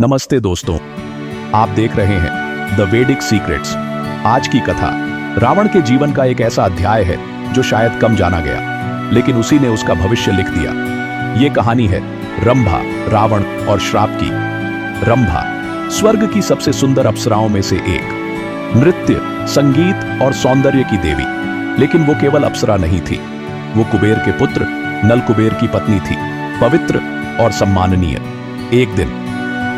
नमस्ते दोस्तों, आप देख रहे हैं द वैदिक सीक्रेट्स। आज की कथा रावण के जीवन का एक ऐसा अध्याय है जो शायद कम जाना गया, लेकिन उसी ने उसका भविष्य लिख दिया। ये कहानी है रंभा, रावण और श्राप की। रंभा स्वर्ग की सबसे सुंदर अप्सराओं में से एक, नृत्य, संगीत और सौंदर्य की देवी। लेकिन वो केवल अप्सरा नहीं थी, वो कुबेर के पुत्र नल कुबेर की पत्नी थी, पवित्र और सम्माननीय। एक दिन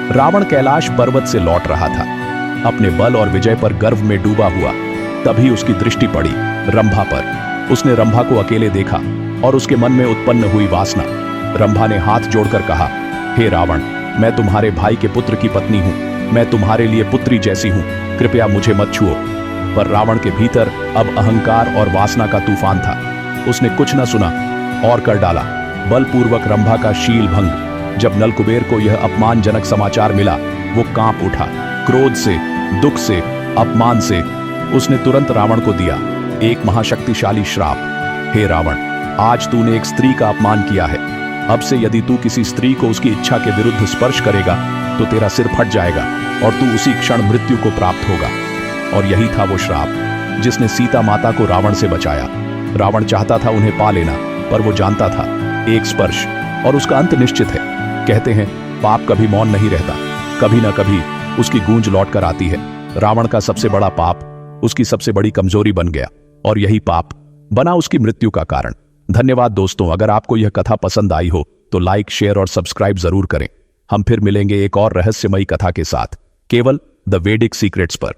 रावण कैलाश पर्वत से लौट रहा था, अपने बल और विजय पर गर्व में डूबा हुआ। तभी उसकी दृष्टि पड़ी रंभा पर। उसने रंभा को अकेले देखा और उसके मन में उत्पन्न हुई वासना। रंभा ने हाथ जोड़कर कहा, हे रावण, मैं तुम्हारे भाई के पुत्र की पत्नी हूं, मैं तुम्हारे लिए पुत्री जैसी हूं, कृपया मुझे मत छुओ। पर रावण के भीतर अब अहंकार और वासना का तूफान था। उसने कुछ न सुना और कर डाला बलपूर्वक रंभा का शील भंग। जब नल कुबेर को यह अपमानजनक समाचार मिला, वो कांप उठा। क्रोध से, दुख से, अपमान से उसने तुरंत रावण को दिया एक महाशक्तिशाली श्राप। हे रावण, आज तूने एक स्त्री का अपमान किया है। अब से यदि तू किसी स्त्री को उसकी इच्छा के विरुद्ध स्पर्श करेगा तो तेरा सिर फट जाएगा और तू उसी क्षण मृत्यु को प्राप्त होगा। और यही था वो श्राप जिसने सीता माता को रावण से बचाया। रावण चाहता था उन्हें पा लेना, पर वो जानता था एक स्पर्श और उसका अंत निश्चित है। कहते हैं पाप कभी मौन नहीं रहता, कभी ना कभी उसकी गूंज लौट कर आती है। रावण का सबसे बड़ा पाप उसकी सबसे बड़ी कमजोरी बन गया और यही पाप बना उसकी मृत्यु का कारण। धन्यवाद दोस्तों, अगर आपको यह कथा पसंद आई हो तो लाइक, शेयर और सब्सक्राइब जरूर करें। हम फिर मिलेंगे एक और रहस्यमयी कथा के साथ, केवल द वैदिक सीक्रेट्स पर।